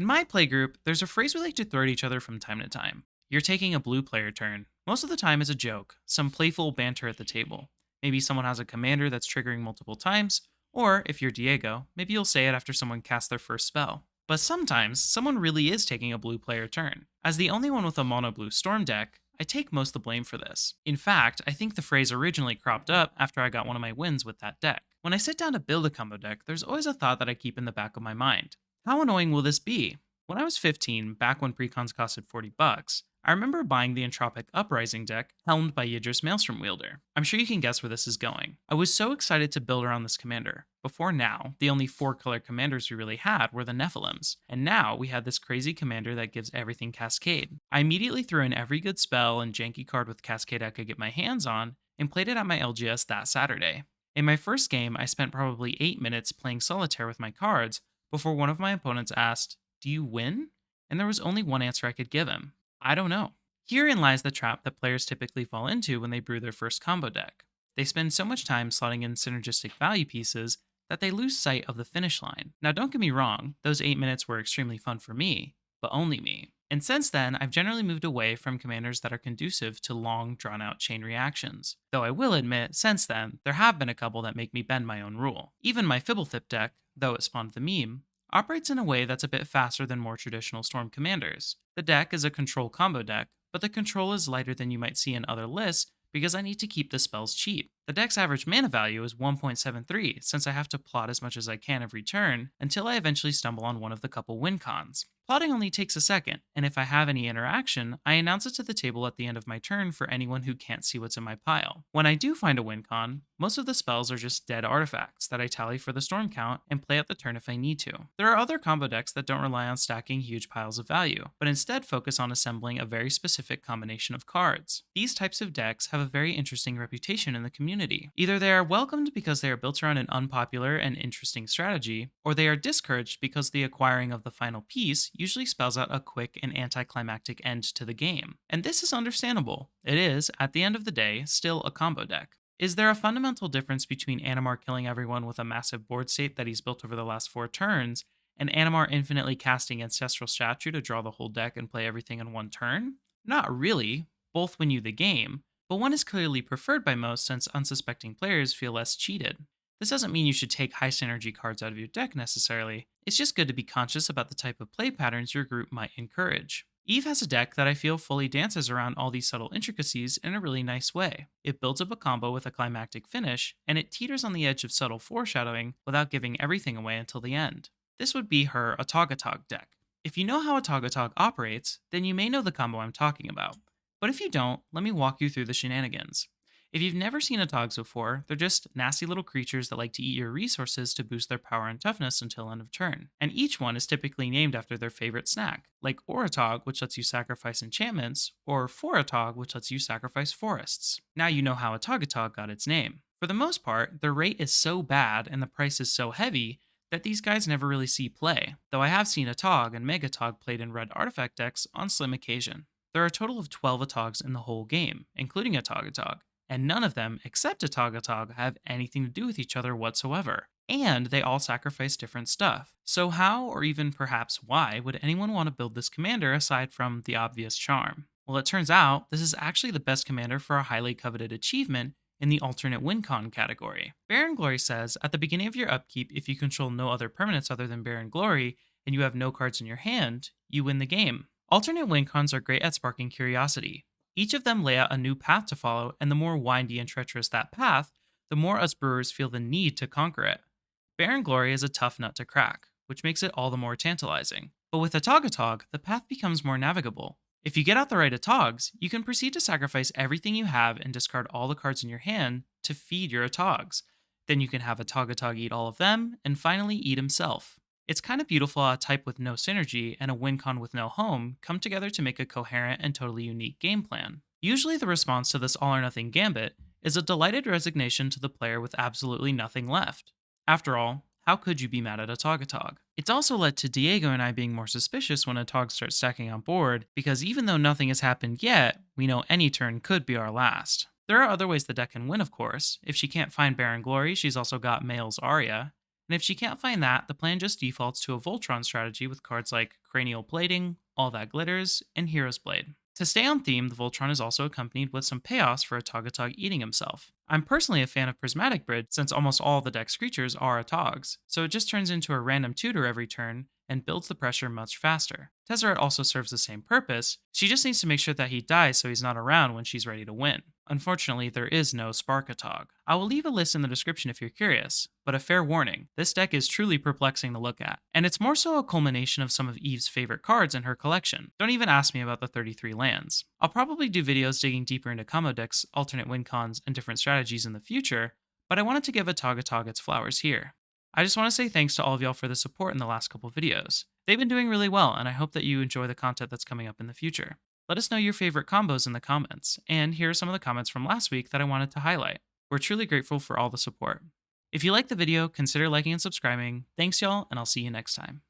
my playgroup, there's a phrase we like to throw at each other from time to time. You're taking a blue player turn. Most of the time is a joke, some playful banter at the table. Maybe someone has a commander that's triggering multiple times, or if you're Diego, maybe you'll say it after someone casts their first spell. But sometimes, someone really is taking a blue player turn. As the only one with a mono blue storm deck, I take most of the blame for this. In fact, I think the phrase originally cropped up after I got one of my wins with that deck. When I sit down to build a combo deck, there's always a thought that I keep in the back of my mind. How annoying will this be? When I was 15, back when precons costed $40, I remember buying the Entropic Uprising deck helmed by Yidris Maelstrom Wielder. I'm sure you can guess where this is going. I was so excited to build around this commander. Before now, the only 4-color commanders we really had were the Nephilims, and now we had this crazy commander that gives everything Cascade. I immediately threw in every good spell and janky card with Cascade I could get my hands on, and played it at my LGS that Saturday. In my first game, I spent probably 8 minutes playing solitaire with my cards before one of my opponents asked, "Do you win?" And there was only one answer I could give him: I don't know. Herein lies the trap that players typically fall into when they brew their first combo deck. They spend so much time slotting in synergistic value pieces that they lose sight of the finish line. Now, don't get me wrong, those 8 minutes were extremely fun for me, but only me. And since then, I've generally moved away from commanders that are conducive to long, drawn out chain reactions. Though I will admit, since then, there have been a couple that make me bend my own rule. Even my Fibblethip deck, though it spawned the meme, operates in a way that's a bit faster than more traditional Storm commanders. The deck is a control combo deck, but the control is lighter than you might see in other lists because I need to keep the spells cheap. The deck's average mana value is 1.73, since I have to plot as much as I can every turn until I eventually stumble on one of the couple win cons. Plotting only takes a second, and if I have any interaction, I announce it to the table at the end of my turn for anyone who can't see what's in my pile. When I do find a win con, most of the spells are just dead artifacts that I tally for the storm count and play out the turn if I need to. There are other combo decks that don't rely on stacking huge piles of value, but instead focus on assembling a very specific combination of cards. These types of decks have a very interesting reputation in the community. Either they are welcomed because they are built around an unpopular and interesting strategy, or they are discouraged because the acquiring of the final piece usually spells out a quick and anticlimactic end to the game. And this is understandable. It is, at the end of the day, still a combo deck. Is there a fundamental difference between Animar killing everyone with a massive board state that he's built over the last 4 turns, and Animar infinitely casting Ancestral Statue to draw the whole deck and play everything in 1 turn? Not really. Both win you the game, but one is clearly preferred by most since unsuspecting players feel less cheated. This doesn't mean you should take high synergy cards out of your deck necessarily, it's just good to be conscious about the type of play patterns your group might encourage. Eve has a deck that I feel fully dances around all these subtle intricacies in a really nice way. It builds up a combo with a climactic finish, and it teeters on the edge of subtle foreshadowing without giving everything away until the end. This would be her Atogatog deck. If you know how Atogatog operates, then you may know the combo I'm talking about. But if you don't, let me walk you through the shenanigans. If you've never seen Atogs before, they're just nasty little creatures that like to eat your resources to boost their power and toughness until end of turn. And each one is typically named after their favorite snack, like Oratog, which lets you sacrifice enchantments, or Foratog, which lets you sacrifice forests. Now you know how Atogatog got its name. For the most part, their rate is so bad and the price is so heavy that these guys never really see play, though I have seen Atog and Megatog played in red artifact decks on slim occasion. There are a total of 12 Atogs in the whole game, including Atogatog, and none of them, except Atogatog, have anything to do with each other whatsoever. And they all sacrifice different stuff. So how, or even perhaps why, would anyone want to build this commander aside from the obvious charm? Well, it turns out this is actually the best commander for a highly coveted achievement in the alternate win con category. Barren Glory says, at the beginning of your upkeep, if you control no other permanents other than Barren Glory, and you have no cards in your hand, you win the game. Alternate win cons are great at sparking curiosity. Each of them lay out a new path to follow, and the more windy and treacherous that path, the more us brewers feel the need to conquer it. Barren Glory is a tough nut to crack, which makes it all the more tantalizing. But with Atogatog, the path becomes more navigable. If you get out the right Atogs, you can proceed to sacrifice everything you have and discard all the cards in your hand to feed your Atogs. Then you can have Atogatog eat all of them, and finally eat himself. It's kind of beautiful how a type with no synergy and a win con with no home come together to make a coherent and totally unique game plan. Usually the response to this all or nothing gambit is a delighted resignation to the player with absolutely nothing left. After all, how could you be mad at Atogatog? It's also led to Diego and I being more suspicious when Atog starts stacking on board, because even though nothing has happened yet, we know any turn could be our last. There are other ways the deck can win, of course. If she can't find Barren Glory, she's also got Mael's Aria. And if she can't find that, the plan just defaults to a Voltron strategy with cards like Cranial Plating, All That Glitters, and Hero's Blade. To stay on theme, the Voltron is also accompanied with some payoffs for Atogatog eating himself. I'm personally a fan of Prismatic Bridge since almost all the deck's creatures are Atogs, so it just turns into a random tutor every turn and builds the pressure much faster. Tezzeret also serves the same purpose, she just needs to make sure that he dies so he's not around when she's ready to win. Unfortunately, there is no Sparkatog. I will leave a list in the description if you're curious, but a fair warning, this deck is truly perplexing to look at, and it's more so a culmination of some of Eve's favorite cards in her collection. Don't even ask me about the 33 lands. I'll probably do videos digging deeper into combo decks, alternate win cons, and different strategies in the future, but I wanted to give Atogatog its flowers here. I just want to say thanks to all of y'all for the support in the last couple videos. They've been doing really well, and I hope that you enjoy the content that's coming up in the future. Let us know your favorite combos in the comments, and here are some of the comments from last week that I wanted to highlight. We're truly grateful for all the support. If you liked the video, consider liking and subscribing. Thanks y'all, and I'll see you next time.